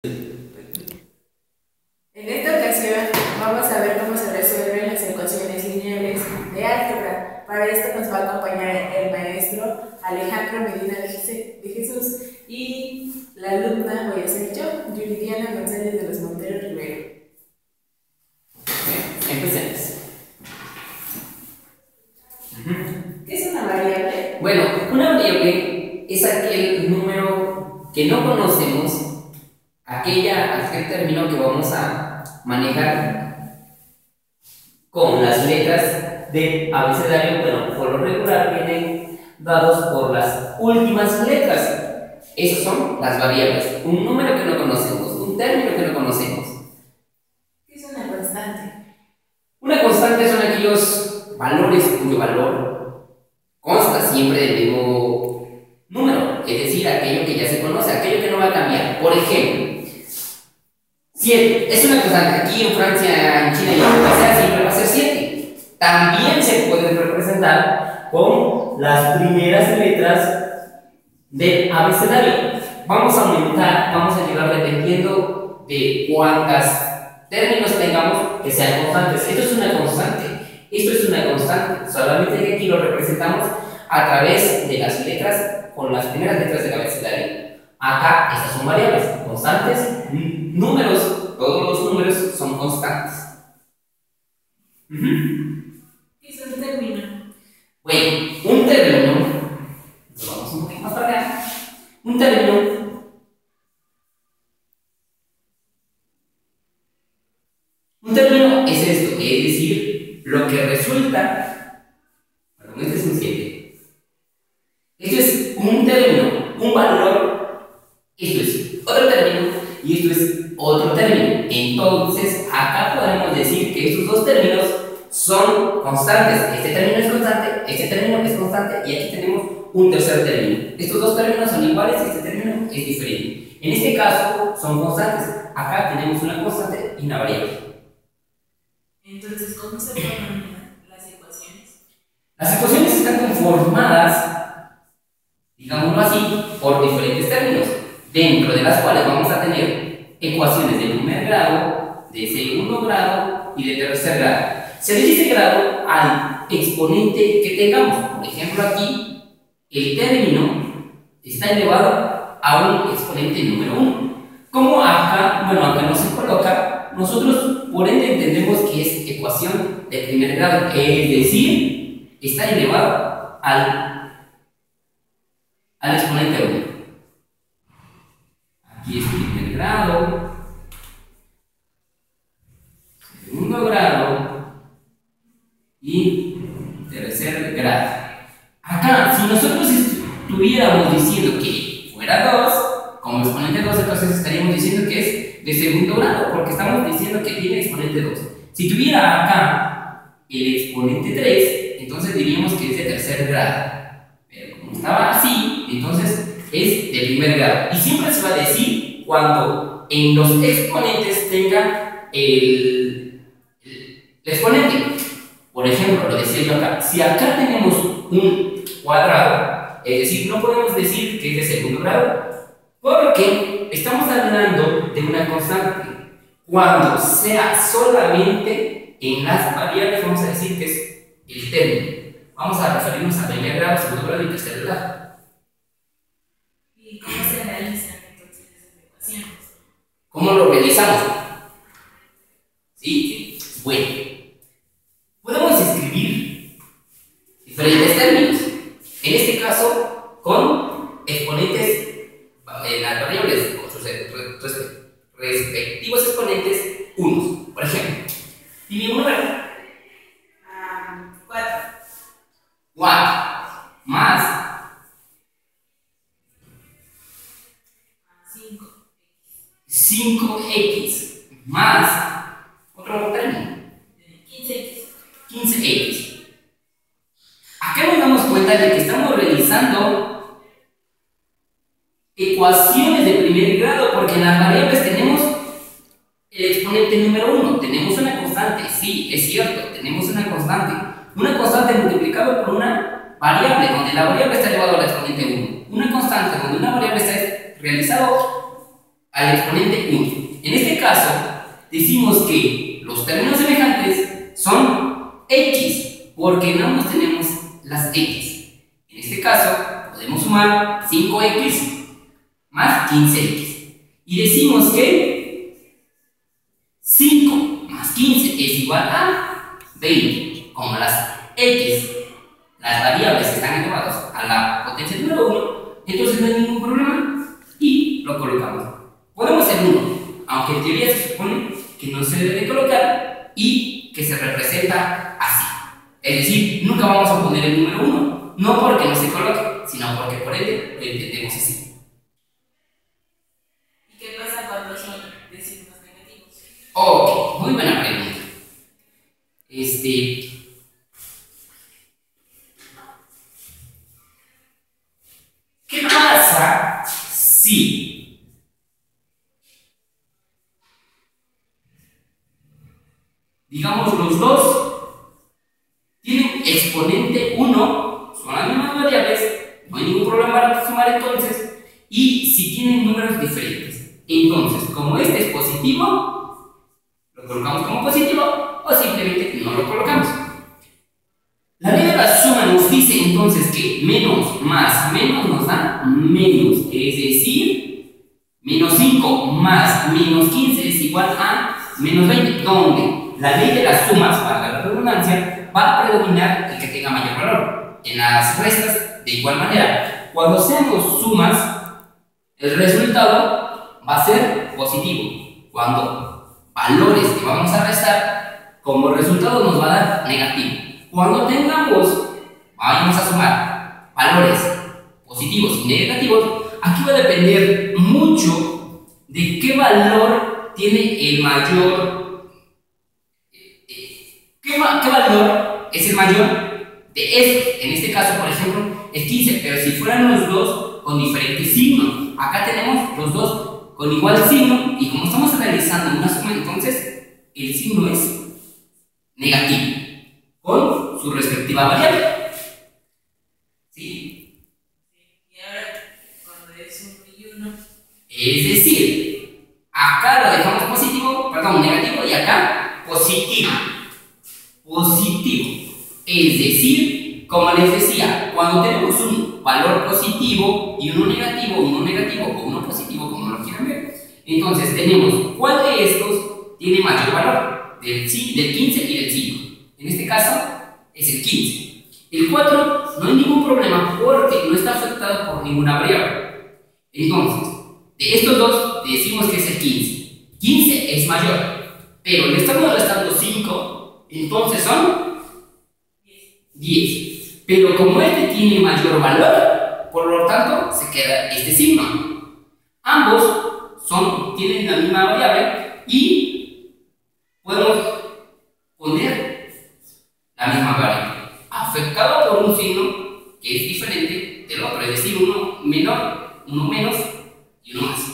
En esta ocasión vamos a ver cómo se resuelven las ecuaciones lineales de álgebra. Para esto nos va a acompañar el maestro Alejandro Medina de Jesús y la alumna voy a ser yo, Yuridiana González de los Monteros Rivero. Empecemos. ¿Qué es una variable? Bueno, una variable es aquel número que no conocemos, aquel término que vamos a manejar con las letras del abecedario. Bueno, por lo regular vienen dados por las últimas letras. Esas son las variables. Un número que no conocemos, un término que no conocemos. ¿Qué es una constante? Una constante son aquellos valores cuyo valor consta siempre del mismo número, es decir, aquello que ya se conoce, aquello que no va a cambiar. Por ejemplo, 7 es una constante. Aquí en Francia, en China y en Asia siempre va a ser 7. También se puede representar con las primeras letras del abecedario. Vamos a aumentar, vamos a llegar dependiendo de cuántas términos tengamos que sean constantes. Esto es una constante. Esto es una constante, solamente que aquí lo representamos a través de las letras, con las primeras letras del abecedario. Acá estas son variables, constantes, números, todos los números son constantes. ¿Qué es un término? Bueno, un término, vamos un poquito más para acá, un término es esto, es decir, lo que resulta, perdón, este es un 7. Esto es un término, un valor, esto es otro término y esto es otro término. Entonces, acá podemos decir que estos dos términos son constantes. Este término es constante, este término es constante y aquí tenemos un tercer término. Estos dos términos son iguales y este término es diferente. En este caso son constantes. Acá tenemos una constante y una variable. Entonces, ¿cómo se forman las ecuaciones? Las ecuaciones están conformadas, digámoslo así, por diferentes términos, dentro de las cuales vamos a tener ecuaciones de primer grado, de segundo grado y de tercer grado. Se le dice grado al exponente que tengamos. Por ejemplo, aquí el término está elevado a un exponente número 1. Como acá, bueno, acá no se coloca, nosotros por ende entendemos que es ecuación de primer grado, es decir, está elevado al exponente 1. Aquí es primer grado, segundo grado y tercer grado. Acá, si nosotros estuviéramos diciendo que fuera 2, como exponente 2, entonces estaríamos diciendo que es de segundo grado, porque estamos diciendo que tiene exponente 2. Si tuviera acá el exponente 3, entonces diríamos que es de tercer grado. Pero como estaba así, entonces es de primer grado. Y siempre se va a decir cuando en los exponentes tenga el exponente. Por ejemplo, lo decía yo acá, si acá tenemos un cuadrado, es decir, no podemos decir que es de segundo grado, porque estamos hablando de una constante. Cuando sea solamente en las variables, vamos a decir que es el término. Vamos a referirnos a primer grado, segundo grado y tercer grado. ¿Y cómo se realizan entonces esas ecuaciones? ¿Cómo lo realizamos? ¿Sí? Bueno, podemos escribir diferentes términos. En este caso, con exponentes, las variables, sus respectivos exponentes, unos. Por ejemplo, dime un número. 4. 4 más 5x más otro término 15x. Acá nos damos cuenta de que estamos realizando ecuaciones de primer grado, porque en las variables tenemos el exponente número 1, tenemos una constante, sí, es cierto, tenemos una constante multiplicada por una variable, donde la variable está elevada al exponente 1, una constante donde una variable está realizado al exponente 1. En este caso, decimos que los términos semejantes son x, porque en ambos tenemos las x. En este caso, podemos sumar 5x más 15x. Y decimos que 5 más 15 es igual a 20. Como las x, las variables están elevadas a la potencia número 1, entonces no hay ningún problema y lo colocamos. Podemos hacer 1, aunque en teoría se supone que no se debe de colocar y que se representa así. Es decir, nunca vamos a poner el número 1, no porque no se coloque, sino porque por ende lo entendemos así. ¿Y qué pasa cuando son de signos negativos? Ok, muy buena pregunta. ¿Qué pasa si digamos los dos tienen exponente 1, son las mismas variables, no hay ningún problema para sumar entonces, y si tienen números diferentes? Entonces, como este es positivo, lo colocamos como positivo o simplemente no lo colocamos. La ley de la suma nos dice entonces que menos más menos nos da menos, es decir, menos 5 más menos 15 es igual a menos 20, donde la ley de las sumas, para la redundancia, va a predominar el que tenga mayor valor. En las restas, de igual manera, cuando seamos sumas, el resultado va a ser positivo. Cuando valores que vamos a restar, como resultado nos va a dar negativo. Cuando vayamos a sumar valores positivos y negativos, aquí va a depender mucho de qué valor tiene el mayor, qué valor es el mayor de estos. En este caso, por ejemplo, es 15, pero si fueran los dos con diferentes signos, acá tenemos los dos con igual signo, y como estamos realizando una suma, entonces el signo es negativo con su respectiva variable. ¿Sí? Y ahora, cuando es 1 y 1. Es decir, acá lo dejamos negativo, y acá positivo. Positivo. Es decir, como les decía, cuando tenemos un valor positivo y uno negativo, o uno positivo, como lo quieran ver, entonces tenemos cuál de estos tiene mayor valor, del 15 y del 5. En este caso es el 15. El 4 no hay ningún problema porque no está afectado por ninguna variable. Entonces, de estos dos decimos que es el 15. 15 es mayor, pero le estamos restando 5, entonces son 10. Pero como este tiene mayor valor, por lo tanto se queda este signo. Ambos tienen la misma variable y podemos poner la misma variable, afectado por un signo que es diferente del otro, es decir, uno menor, uno menos y uno más.